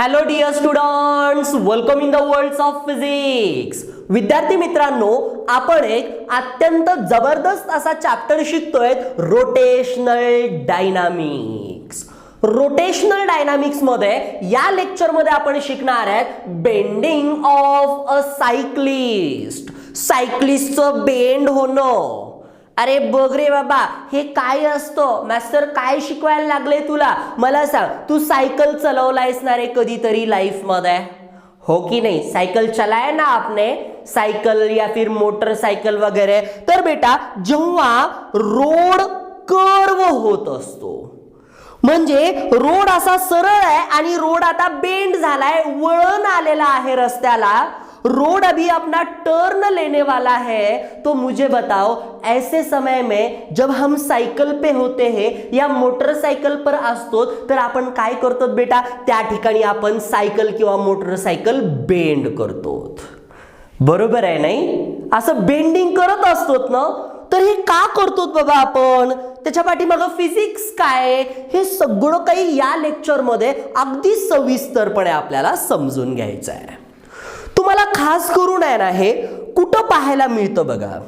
Hello dear students, welcome in the world of physics. विद्यार्थी मित्रांनो, आपण एक अत्यंत जबरदस्त असा चॅप्टर शिकतोय, रोटेशनल डायनामिक्स. रोटेशनल डायनामिक्स मध्ये या लेक्चर मध्ये आपण शिकणार आहेत बेंडिंग ऑफ अ सायक्लिस्ट. सायक्लिस्टचं बेंड होणं. अरे बघ रे बाबा, हे काय असतं? मास्टर काय शिकवायला लागले तुला? मला सांग, तू सायकल चलवलायस ना रे कधीतरी लाईफ मध्ये? हो की नाही? सायकल चलाया ना आपने, सायकल या फिर मोटरसायकल वगैरे. तर बेटा, जेव्हा रोड कर्व होत असतो, म्हणजे रोड असा सरळ आहे आणि रोड आता बेंड झालाय, वळण आलेला आहे रस्त्याला. रोड अभी अपना टर्न लेने वाला है, तो मुझे बताओ ऐसे समय में जब हम साइकिल पे होते हैं या मोटरसायकल पर असतो, तर आपण काय करतो बेटा? त्या ठिकाणी आपण सायकल किंवा मोटरसायकल बेंड करतो. बरोबर आहे नाही? असं बेंडिंग करत असतो ना. तर हे का करतो बाबा आपण? त्याच्या पाठीमागे फिजिक्स काय, हे सगळं काही या लेक्चर मध्ये अगदी सविस्तरपणे आपल्याला समजून घ्यायचं आहे. तुम्हाला खास करून आहे ना, हे कुठं पाहायला मिळतं बघा.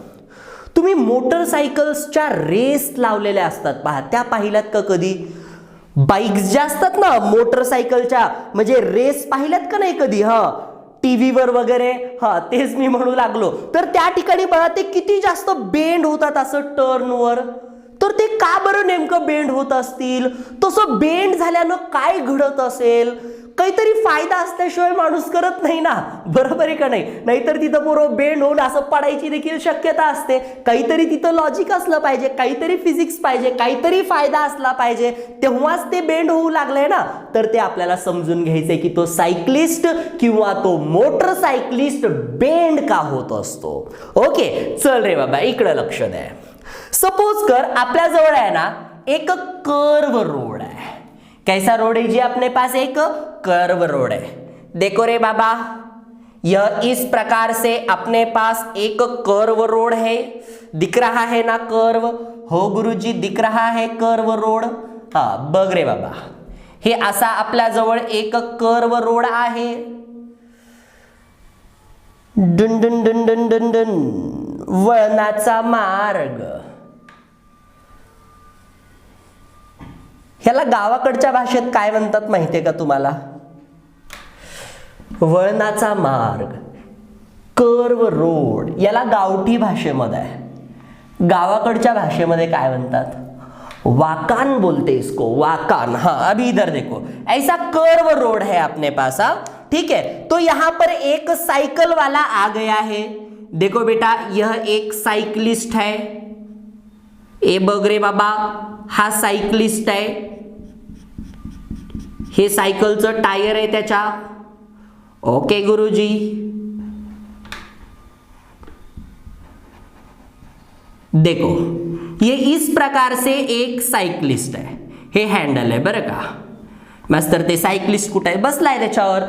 तुम्ही मोटरसायकल्सच्या रेस लावलेल्या असतात पहा, त्या पाहिल्यात का कधी? बाईक्स ज्या असतात ना मोटरसायकलच्या, म्हणजे रेस पाहिल्यात का नाही कधी? टीव्हीवर वगैरे. तेच मी म्हणू लागलो. तर त्या ठिकाणी बघा, ते किती जास्त बेंड होतात असं टर्नवर. तर ते का बरं नेमकं बेंड होत असतील? तसं बेंड झाल्यानं काय घडत असेल? काहीतरी फायदा असल्याशिवाय माणूस करत नाही ना, बरोबर आहे का नाही? नाहीतर तिथं बरोबर बेंड होऊन असं पडायची देखील शक्यता असते. काहीतरी तिथं लॉजिक असलं पाहिजे, काहीतरी फिजिक्स पाहिजे, काहीतरी फायदा असला पाहिजे, तेव्हाच ते बेंड होऊ लागलंय ना. तर ते आपल्याला समजून घ्यायचंय की तो सायक्लिस्ट किंवा तो मोटरसायक्लिस्ट बेंड का होत असतो. ओके, चल रे बाबा, इकडे लक्ष द्या. सपोज कर आपल्या जवळ आहे ना एक कर्व रोड है. कैसा रोड है जी अपने पास? एक कर्व रोड है. देखो रे बाबा, यह इस प्रकार से अपने पास एक कर्व रोड है. दिख रहा है ना कर्व? हो गुरुजी, दिख रहा है कर्व रोड. बघ रे बाबा, हे असा आपल्या जवळ एक कर्व रोड आहे. डुन डुन डुन डुन डुन डुन, वळणाचा मार्ग. ह्याला गावाकडच्या भाषेत काय म्हणतात माहितीये का तुम्हाला? वळणाचा मार्ग, कर्व रोड. याला गावठी भाषेमध्ये आहे. गावाकडच्या भाषेमध्ये काय म्हणतात? वाकान बोलते इसको, वाकान. अभी इधर देखो, ऐसा कर्व रोड है अपने पास. ठीक है, तो यहां पर एक साइकिल वाला आ गया है. देखो बेटा, यह एक साइकिलिस्ट है. ए बघ रे बाबा, हा सायक्लिस्ट आहे. हे सायकलचं टायर आहे त्याच्या. ओके गुरुजी. देखो, ये इस प्रकार से एक सायक्लिस्ट आहे. हे हँडल आहे बरं का. मास्तर, ते सायक्लिस्ट कुठे आहे? बसलाय त्याच्यावर.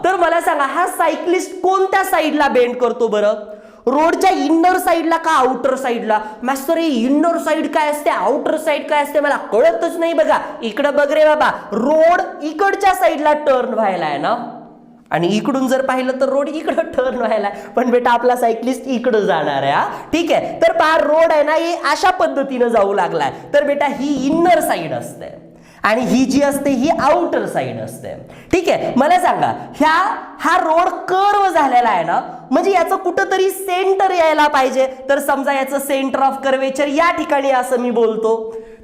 तर मला सांगा, हा सायक्लिस्ट कोणत्या साईडला बेंड करतो बरं? रोडच्या इनर साइडला का आउटर साइडला? मास्टर, इनर साइड काय असते, आउटर साइड काय असते, मला कळतच नाही बघा. इकडे बघ रे बाबा, रोड इकडच्या साइडला टर्न व्हायला आहे ना, आणि इकडून जर पाहिलं तर रोड इकडं टर्न व्हायला. पण बेटा, आपला सायक्लिस्ट इकडं जाणार आहे. ठीक आहे, तर पहा, रोड आहे ना, हे अशा पद्धतीनं जाऊ लागलाय. तर बेटा, ही इनर साइड असते आणि ही जी असते ही आउटर साइड असते. ठीक आहे, मला सांगा, हा रोड कर्व झालेला आहे ना, म्हणजे याचं कुठंतरी सेंटर यायला पाहिजे. तर समजा याचं सेंटर ऑफ कर्वेचर या ठिकाणी असं मी बोलतो.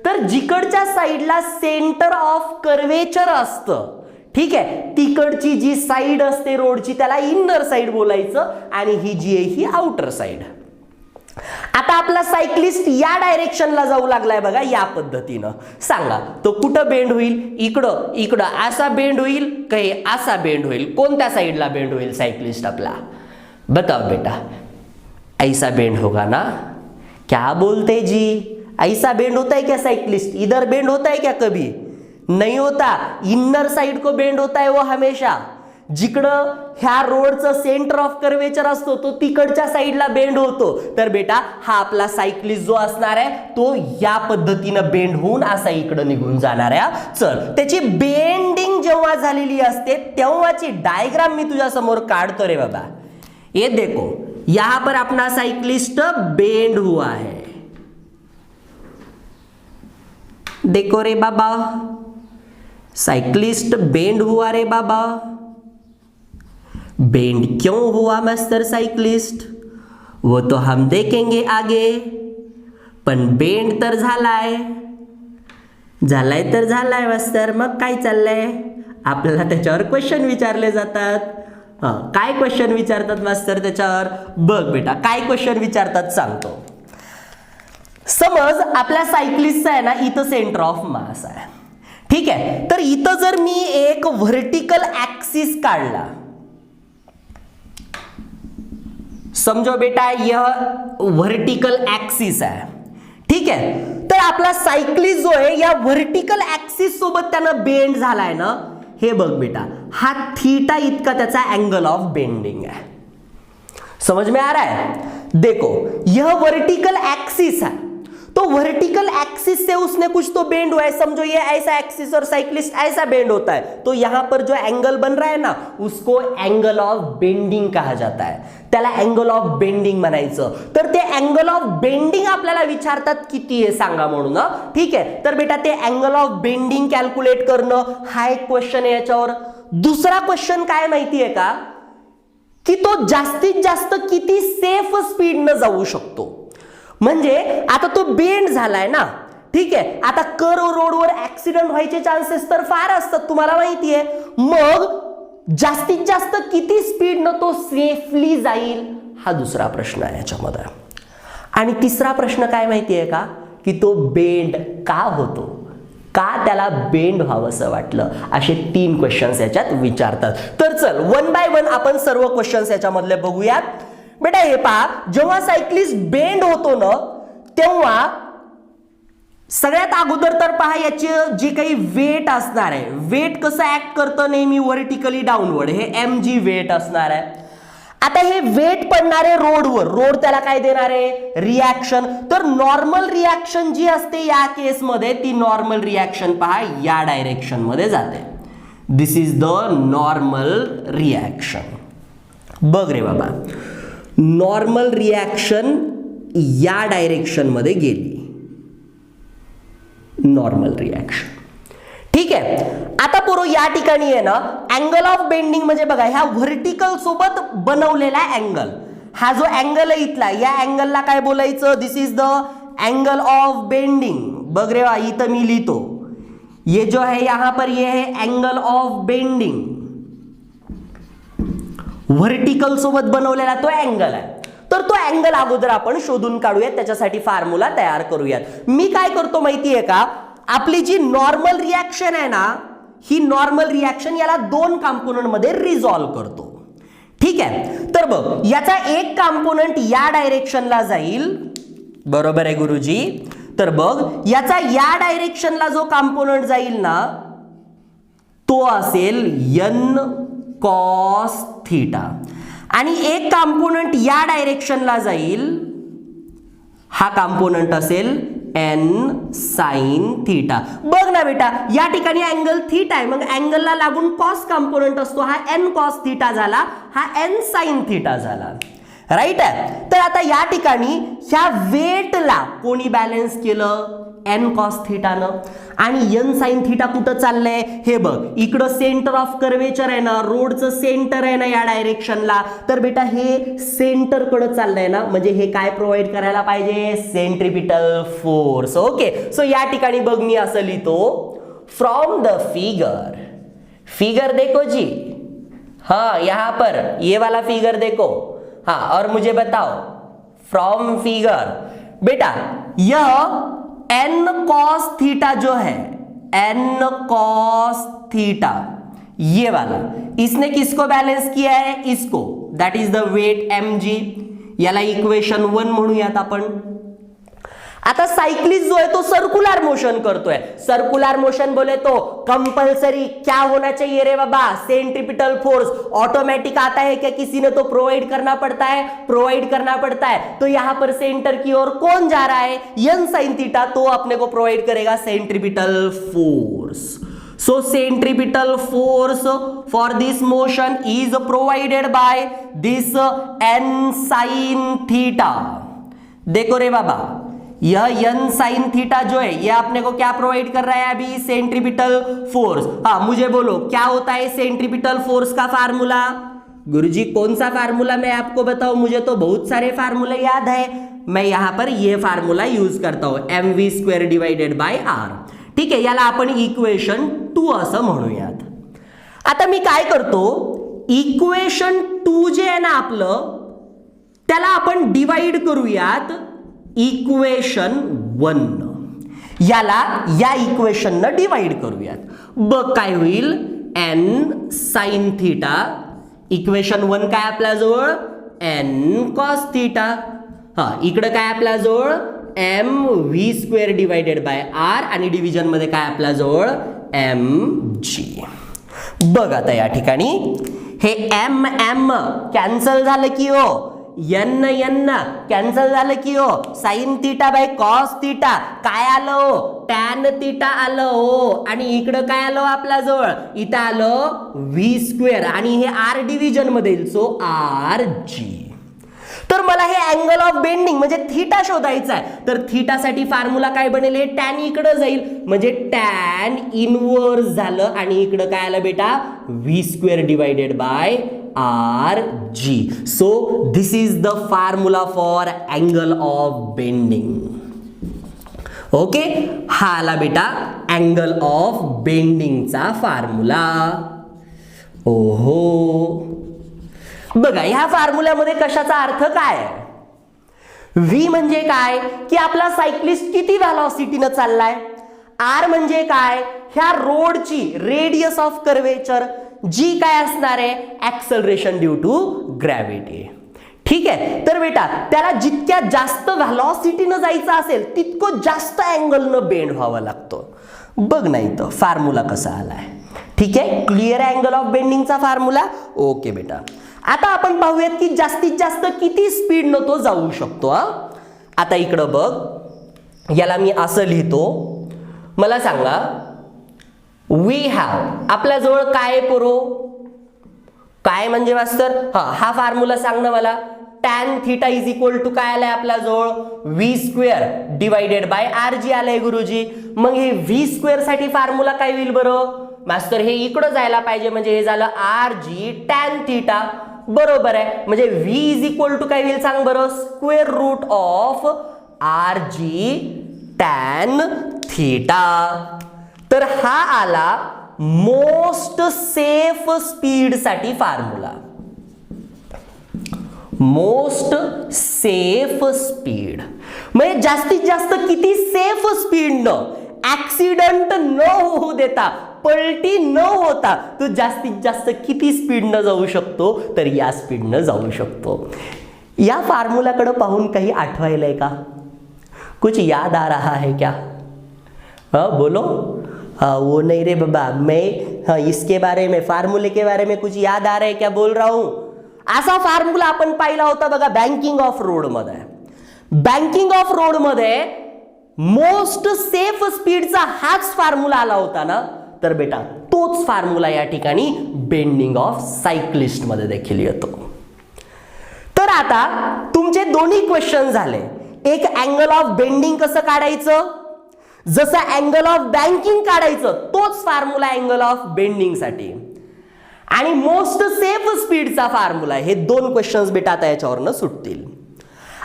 तर जिकडच्या साइडला सेंटर ऑफ कर्वेचर असतं, ठीक आहे, तिकडची जी साइड असते रोडची, त्याला इनर साइड बोलायचं, आणि ही जी आहे ही आउटर साइड. आता आपला सायक्लिस्ट या डायरेक्शनला जाऊ लागलाय बघा, या पद्धतीनं. सांगा, तो कुठं बेंड होईल? इकडं. इकडं असा बेंड होईल काही असा बेंड होईल? कोणत्या साइडला बेंड होईल सायक्लिस्ट आपला? बताओ बेटा. ऐसा बेंड होगा ना? क्या बोलते जी? ऐसा बेंड होता है क्या साइक्लिस्ट? इधर बेंड होता है क्या कभी? नहीं होता. इनर साइड को बेंड होता है वो हमेशा. जिकडं ह्या रोडचं सेंटर ऑफ कर्वेचर असतो तो तिकडच्या साईडला बेंड होतो, तर बेटा हा आपला सायक्लिस्ट जो असणार आहे तो या पद्धतीनं बेंड होऊन असा इकडं निघून जाणार आहे. चल, त्याची बेंडिंग जेव्हा झालेली असते तेव्हाची डायग्राम मी तुझ्या समोर काढतो रे बाबा. ये देखो, यहां पर अपना साइक्लिस्ट बेंड हुआ है. देखो रे बाबा, साइक्लिस्ट बेंड हुआ रे बाबा. बेंड क्यों हुआ मास्टर साइक्लिस्ट, वो तो हम देखेंगे आगे. पण बेंड तर झालाय तर झालाय मास्टर. मग काय चाललंय, आपल्याला त्याच्यावर क्वेश्चन विचारले जातात. काय क्वेश्चन विचारतात मास्टर त्याच्यावर, बघ बेटा काय क्वेश्चन विचारतात सांगतो. समज आपल्या सायक्लिस्टचा आहे ना इथं सेंटर ऑफ मास आहे, ठीक आहे. तर इथं जर मी एक व्हर्टिकल ऍक्सिस काढला, समझो बेटा यह वर्टिकल ऍक्सिस आहे, ठीक आहे. तर आपला सायक्लिस्ट जो आहे या वर्टिकल ऍक्सिस सोबत त्यानं बेंड झालाय ना. हे बघ बेटा, हा थीटा इतका त्याचा एंगल ऑफ बेंडिंग है. समझ में आ रहा है. देखो यह वर्टिकल एक्सिस है, तो वर्टिकल एक्सिस से उसने कुछ तो बेंड हुआ है. समझो ये ऐसा एक्सिस और साइक्लिस्ट ऐसा बेंड होता है, तो यहां पर जो एंगल बन रहा है ना उसको एंगल ऑफ बेंडिंग कहा जाता है. त्याला एंगल ऑफ बेंडिंग म्हणायचं. तर ते एंगल ऑफ बेंडिंग आपल्याला विचारतात किती आहे सांगा म्हणून, ठीक आहे. तर बेटा ते एंगल ऑफ बेंडिंग कॅल्क्युलेट करणं हा एक क्वेश्चन आहे याच्यावर. दुसरा क्वेश्चन काय माहितीये का, की तो जास्तीत जास्त किती सेफ स्पीडनं जाऊ शकतो. म्हणजे आता तो बेंड झालाय ना, ठीक आहे. आता कर्व रोडवर ऍक्सिडेंट व्हायचे चान्सेस तर फार असतात, तुम्हाला माहिती आहे. मग जास्तीत जास्त किती स्पीडनं तो सेफली जाईल हा दुसरा प्रश्न आहे याच्यामध्ये. आणि तिसरा प्रश्न काय माहितीये का, की तो बेंड का होतो, का त्याला बेंड व्हावंसं वाटलं, असे 3 क्वेश्चन्स याच्यात विचारतात. तर चल वन बाय वन आपण सर्व क्वेश्चन्स याच्यामधले बघूयात. बेटा हे पहा, जेव्हा सायक्लिस्ट बेंड होतो ना तेव्हा सगळ्यात अगोदर तर पहा याची जी काही वेट असणार आहे, वेट कसं ऍक्ट करतं नेहमी व्हर्टिकली डाऊनवर्ड, हे mg वेट असणार आहे. आता हे वेट पडणारे रोडवर, रोड त्याला काय देणार आहे, रिॲक्शन. तर नॉर्मल रिॲक्शन जी असते या केसमध्ये ती नॉर्मल रिॲक्शन पहा या डायरेक्शन मध्ये जाते. दिस इज द नॉर्मल रिॲक्शन. बघ रे बाबा, नॉर्मल रिॲक्शन या डायरेक्शन मध्ये गेली, नॉर्मल रिॲक्शन, ठीक आहे. आता पोरो या ठिकाणी आहे ना अँगल ऑफ बेंडिंग म्हणजे बघा ह्या व्हर्टिकल सोबत बनवलेला अँगल, हा जो अँगल आहे इथला, या अँगलला काय बोलायचं, this is the angle of bending. बघ रे बा, इथं मी लिहितो, ये जो है यहां पर ये है एंगल ऑफ बेंडिंग. व्हर्टिकल सोबत बनवलेला तो अँगल आहे. तर तो अँगल अगोदर आपण शोधून काढूयात, त्याच्यासाठी फॉर्म्युला तयार करूयात. मी काय करतो माहितीये का, आपली जी नॉर्मल रिॲक्शन आहे ना, ही नॉर्मल रिॲक्शन याला 2 कंपोनेंट मध्ये रिझॉल्व करतो, ठीक आहे. तर बघ याचा एक कंपोनेंट या डायरेक्शनला जाईल, बरोबर आहे गुरुजी. तर बघ याचा या डायरेक्शनला जो कंपोनेंट जाईल ना तो असेल n cos थीटा, आणि एक कंपोनेंट या डायरेक्शनला जाईल, हा कंपोनेंट असेल n sin थीटा. बघ ना बेटा या ठिकाणी अँगल थीटा आहे, मग अँगलला लागून कॉस कंपोनेंट असतो, हा n cos थीटा झाला, हा n sin थीटा झाला, राईट आहे. तर आता या ठिकाणी ह्या वेटला कोणी बॅलन्स केलं, n cos थीटानं. आणि n sin थीटा कुठं चाललंय हे बघ, इकडं सेंटर ऑफ कर्वेचर आहे ना, रोडचं सेंटर आहे ना या डायरेक्शनला. तर बेटा हे सेंटर कडे चाललंय ना, म्हणजे हे काय प्रोव्हाइड करायला पाहिजे, सेंट्रिपिटल फोर्स. ओके, सो या ठिकाणी बघ मी असं लिहितो, फ्रॉम द फिगर, फिगर देखो जी, हाँ यहां पर ये वाला फिगर देखो, हाँ और मुझे बताओ फ्रॉम फिगर बेटा यह n cos थीटा जो है, n cos थीटा ये वाला, इसने किसको बैलेंस किया है, इसको, that is the weight mg. याला इक्वेशन 1 म्हणूयात आपण. आता साइक्लिस्ट जो है तो सर्कुलर मोशन करतोय, सर्कुलर मोशन बोले तो कंपलसरी क्या होना चाहिए रे बाबा, सेंट्रीपिटल फोर्स ऑटोमेटिक आता है क्या, किसी ने तो प्रोवाइड करना पड़ता है, प्रोवाइड करना पड़ता है। तो यहां पर सेंटर की ओर कौन जा रहा है, n sin थीटा, तो अपने को प्रोवाइड करेगा centripetal force. So centripetal force for this motion is provided by this n sin theta। देखो रे बाबा, यह n sin थीटा जो है यह अपने को क्या प्रोवाइड कर रहा है अभी, सेंट्रीपिटल फोर्स। हाँ मुझे बोलो क्या होता है सेंट्रीपिटल फोर्स का फार्मूला। गुरुजी कौन सा फार्मूला मैं आपको बताऊं, मुझे तो बहुत सारे फार्मूले याद है, मैं यहां पर यह फार्मूला यूज करता हूं, mv² डिवाइडेड बाय r। ठीक आहे, याला आपण इक्वेशन 2 असं म्हणूयात। आता मी काय करतो, इक्वेशन 2 जे आहे ना आपलं, त्याला आपण डिवाइड करूयात इक्वेशन 1। याला या इक्वेशन न डिवाइड करूयात। बघ काय होईल, n sin थीटा, इक्वेशन 1 काय आपल्याजवळ n cos थीटा, हा इकडे काय आपल्याजवळ mv² डिवाइडेड बाय r आणि डिव्हिजन मध्ये काय आपल्याजवळ mg। बघ आता या ठिकाणी हे m m कॅन्सल झालं की हो, n n कॅन्सल झालं की हो, sine theta by cos theta काय आलं हो, टॅन थीटा आलं हो, आणि इकडं काय आलं आपल्याजवळ, इथं आलं v² आणि हे r डिव्हिजन मध्ये येईल, सो rg। तर मला हे अँगल ऑफ बेंडिंग म्हणजे थीटा शोधायचा आहे, तर थीटा साठी फॉर्म्युला काय बनेल, हे टॅन इकडे जाईल म्हणजे टॅन इनवर्स झालं आणि इकडे काय आलं बेटा, v² divided by rg। So this is the formula for angle of bending. Okay, हा आला बेटा अँगल ऑफ बेंडिंगचा फॉर्म्युला। ओहो, बघा ह्या फॉर्म्युल्यामध्ये कशाचा अर्थ काय आहे, v म्हणजे काय की आपला सायक्लिस्ट किती व्हेलॉसिटीने चाललाय, r म्हणजे काय ह्या रोडची रेडियस ऑफ कर्वेचर, g काय असणार आहे ऍक्सेलरेशन ड्यू टू ग्रॅव्हिटी। ठीक आहे, तर बेटा त्याला जितक्या जास्त व्हेलॉसिटीने जायचं असेल तितकं जास्त अँगलनं बेंड व्हावं लागतं। बघ नाही तर फॉर्म्युला कसा आलाय। ठीक आहे, क्लिअर अँगल ऑफ बेंडिंगचा फॉर्म्युला। ओके बेटा, आता आपण पाहूयात की जास्तीत जास्त किती स्पीड न तो जाऊ शकतो। आता इकडं बघ, याला मी असं लिहितो, मला सांगा वी हॅव, आपल्या जवळ काय पोरो, काय म्हणजे मास्टर, हा फॉर्म्युला सांग ना मला, tan theta is equal to काय आलाय आपल्या जवळ v² डिवाइडेड बाय rg आलाय गुरुजी। मग हे v² साठी फॉर्म्युला काय होईल बरं मास्टर, हे इकडं जायला पाहिजे म्हणजे हे झालं rg टॅन थीटा, बरोबर आहे, म्हणजे v इज इक्वल टू काय होईल सांग बरं, square root of rg tan theta. तर हा आला मोस्ट सेफ स्पीड साठी फॉर्म्युला, मोस्ट सेफ स्पीड म्हणजे जास्तीत जास्त किती सेफ स्पीड न, ऍक्सिडेंट न होऊ देता, पलटी न होता तो जास्तीत जास्त किती स्पीड न जाऊ शकतो, तर या स्पीड न जाऊ शकतो। या फॉर्म्युलाकडे पाहून काही आठवायलंय का, कुछ याद आ रहा है क्या, बोलो। हाँ वो नहीं रे बाबा, मैं इसके बारे में फार्मूले के बारे में कुछ याद आ रहा है क्या बोल रहा हूं। असा फॉर्म्युला आपण पाहिला होता बघा बँकिंग ऑफ रोड मध्ये, बँकिंग ऑफ रोड मध्ये मोस्ट सेफ स्पीडचा हाच फॉर्म्युला आला होता ना, तर बेटा तोच फॉर्म्युला या ठिकाणी बेंडिंग ऑफ सायक्लिस्ट मध्ये देखील येतो। तर आता तुमचे दोन्ही क्वेश्चन झाले, एक अँगल ऑफ बेंडिंग कसं काढायचं, जसं अँगल ऑफ बँकिंग काढायचं तोच फॉर्म्युला अँगल ऑफ बेंडिंग साठी, आणि मोस्ट सेफ स्पीडचा फॉर्म्युला, हे दोन क्वेश्चन्स बेटा आता याच्यावरनं सुटतील।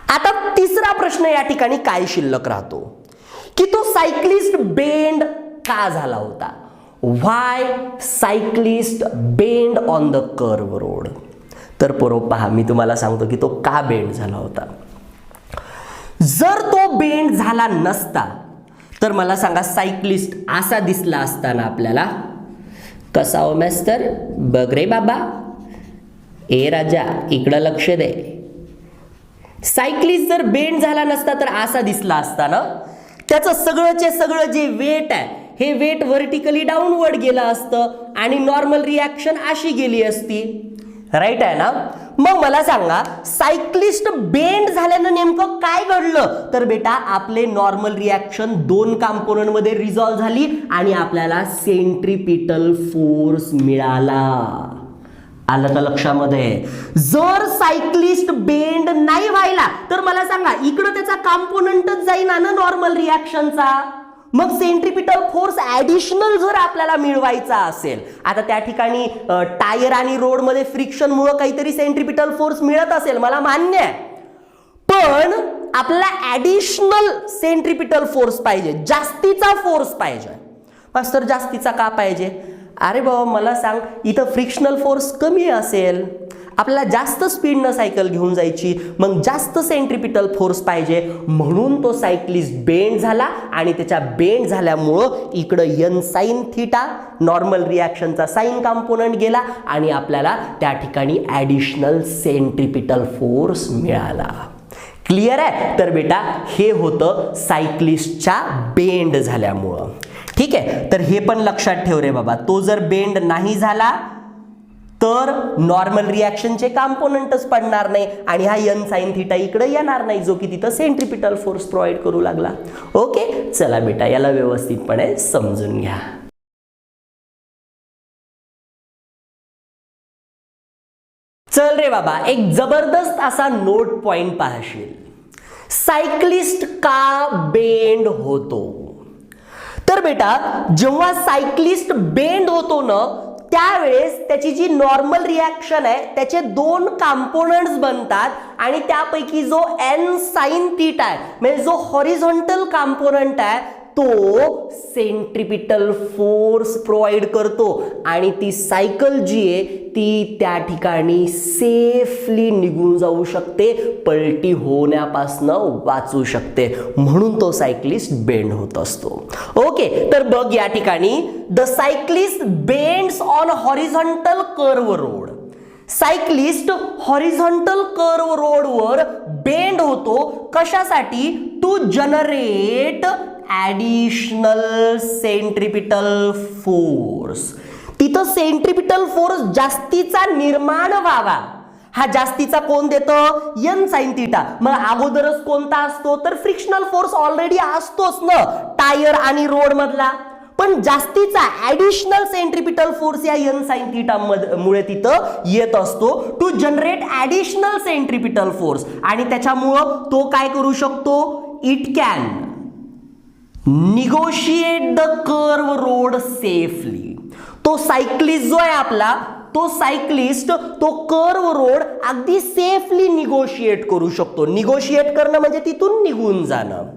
आता तिसरा प्रश्न या ठिकाणी काय शिल्लक राहतो की तो सायक्लिस्ट बेंड का झाला होता, why cyclist bend on the curve road. तर पोरो पहा, मी तुम्हाला सांगतो की तो का बेंड झाला होता। जर तो बेंड झाला नसता तर मला सांगा सायक्लिस्ट असा दिसला असताना आपल्याला, कसा हो मास्टर, बघ रे बाबा, ए राजा इकडं लक्ष दे, सायक्लिस्ट जर बेंड झाला नसता तर असा दिसला असता ना, त्याचं सगळंचे सगळं जे वेट आहे हे वेट व्हर्टिकली डाऊनवर्ड गेलं असतं आणि नॉर्मल रिॲक्शन अशी गेली असती. राईट आहे ना. मग मला सांगा सायक्लिस्ट बेंड झाल्यानं नेमकं काय घडलं, तर बेटा आपले नॉर्मल रिॲक्शन दोन कंपोनंट मध्ये रिझॉल्व झाली आणि आपल्याला सेंट्रिपिटल फोर्स मिळाला. आलं का लक्षामध्ये. जर सायक्लिस्ट बेंड नाही व्हायला तर मला सांगा इकडं त्याचा कंपोनंटच जाईना ना नॉर्मल रिॲक्शनचा. मग सेंट्रिपिटल फोर्स ऍडिशनल जर आपल्याला मिळवायचा असेल, आता त्या ठिकाणी टायर आणि रोड मध्ये फ्रिक्शन मुळे काहीतरी सेंट्रिपिटल फोर्स मिळत असेल, मला मान्य आहे, पण आपल्याला ऍडिशनल सेंट्रिपिटल फोर्स पाहिजे, जास्तीचा फोर्स पाहिजे. मास्टर जास्तीचा का पाहिजे? अरे बाबा मला सांग, इथं फ्रिक्शनल फोर्स कमी असेल, आपल्याला जास्त स्पीडनं सायकल घेऊन जायची, मग जास्त सेंट्रिपिटल फोर्स पाहिजे, म्हणून तो सायक्लिस्ट बेंड झाला आणि त्याच्या बेंड झाल्यामुळं इकडं एन साइन थिटा नॉर्मल रिॲक्शनचा साइन कंपोनंट गेला आणि आपल्याला त्या ठिकाणी ॲडिशनल सेंट्रिपिटल फोर्स मिळाला. क्लिअर आहे. तर बेटा हे होतं सायक्लिस्टच्या बेंड झाल्यामुळं. ठीक आहे, तर हे पण लक्षात ठेव रे बाबा, तो जर बेंड नाही झाला तर नॉर्मल रिॲक्शनचे कंपोनंटच पडणार नाही आणि हा एन साइन थिटा इकडे येणार नाही, जो की तिथं सेंट्रिपिटल फोर्स प्रोव्हाइड करू लागला. ओके, चला बेटा याला व्यवस्थितपणे समजून घ्या. चल रे बाबा, एक जबरदस्त असा नोट पॉइंट पाहशील. सायक्लिस्ट का बेंड होतो? तर बेटा जेव्हा सायक्लिस्ट बेंड होतो ना त्यावेळेस त्याची जी नॉर्मल रिॲक्शन आहे त्याचे दोन कंपोनंट्स बनतात आणि त्यापैकी जो एन साइन थीटा आहे म्हणजे जो हॉरिझॉन्टल कंपोनंट आहे तो सेंट्रिपिटल फोर्स प्रोव्हाइड करतो आणि ती सायकल जी आहे ती त्या ठिकाणी सेफली निघून जाऊ शकते, पलटी होण्यापासून वाचू शकते, म्हणून तो सायक्लिस्ट बेंड होत असतो. ओके, तर बघ या ठिकाणी the cyclist bends on horizontal curve road. Cyclist horizontal curve रोडवर बेंड होतो कशासाठी? To generate additional centripetal force. तिथं सेंट्रिपिटल फोर्स जास्तीचा निर्माण व्हावा. हा जास्तीचा कोण देतं? N sine theta. मग अगोदरच कोणता असतो? तर फ्रिक्शनल फोर्स ऑलरेडी असतोच ना टायर आणि रोड मधला, पण जास्तीचा ॲडिशनल सेंट्रिपिटल फोर्स या एन साइन थिटा मुळे तिथं येत असतो to generate additional centripetal force. आणि त्याच्यामुळं तो काय करू शकतो? It can negotiate the curve road safely. तो सायक्लिस्ट जो आहे आपला, तो सायक्लिस्ट तो कर्व रोड अगदी सेफली निगोशिएट करू शकतो. निगोशिएट करणं म्हणजे तिथून निघून जाणं.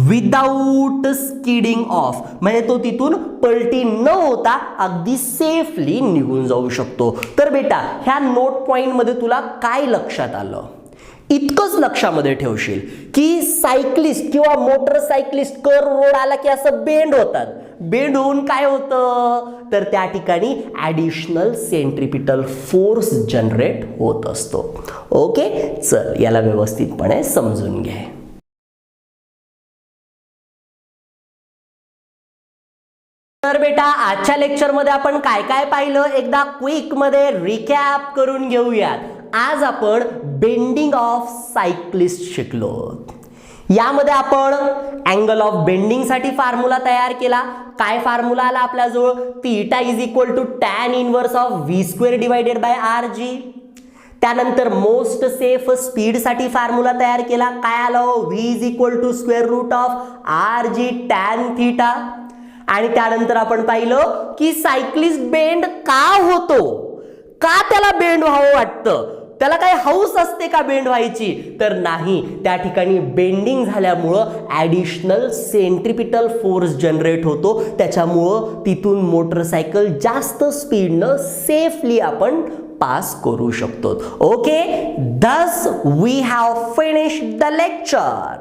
विदाउट स्किडिंग ऑफ म्हणजे तो तिथून पलटी न होता अगदी सेफली निघून जाऊ शकतो. तर बेटा ह्या नोट पॉइंट मध्ये तुला काय लक्षात आलं? इतकंच लक्षामध्ये ठेवशील की सायक्लिस्ट किंवा मोटरसायक्लिस्ट कर्व रोड आला की असं बेंड होतात. बेंड होऊन काय होतं? तर त्या ठिकाणी ॲडिशनल सेंट्रिपिटल फोर्स जनरेट होत असतो. ओके, चल याला व्यवस्थितपणे समजून घे. तर बेटा आजच्या लेक्चरमध्ये आपण काय काय पाहिलं एकदा क्विक मध्ये रिकॅप करून घेऊयात. आज आपण बेंडिंग ऑफ सायक्लिस्ट शिकलो. यामध्ये आपण अँगल ऑफ बेंडिंग साठी फॉर्म्युला तयार केला. काय फॉर्म्युला आला आपल्याजवळ? Theta is equal to tan inverse of V square divided by R G. त्यानंतर मोस्ट सेफ स्पीड साठी फॉर्म्युला तयार केला. काय आलं? V is equal to square root of R G tan theta. आणि त्यानंतर आपण पाहिलं की सायक्लिस्ट बेंड का होतो, का त्याला बेंड व्हावं वाटतं, त्याला काय हौस असते का बेंड व्हायची? तर नाही, त्या ठिकाणी बेंडिंग झाल्यामुळं ॲडिशनल सेंट्रिपिटल फोर्स जनरेट होतो, त्याच्यामुळं तिथून मोटरसायकल जास्त स्पीडनं सेफली आपण पास करू शकतो. Okay, thus we have finished the lecture.